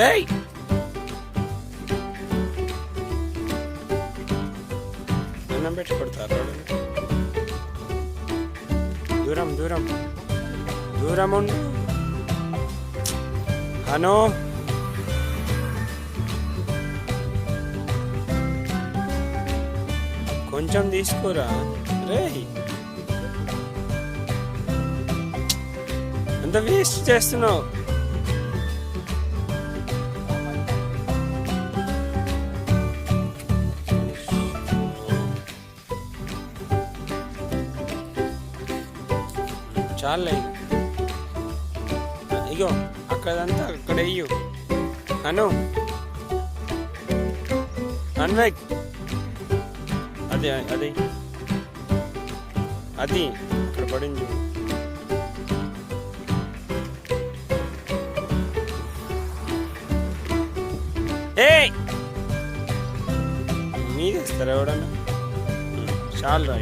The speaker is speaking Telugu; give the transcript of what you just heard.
ఏయ్ అన్నం పెట్టి కొడతారు. దూరం దూరం దూరం ఉండు. హను కొంచెం తీసుకోరా రే. అంత వేస్ట్ చేస్తున్నావు. చాలే ఇగో అక్కడంతా అక్కడ వెయ్యు. అను అన్వేక్ అదే అదే అది అక్కడ పడింది. ఏ మీదేస్తారా ఎవడన్నా? చాలు రా.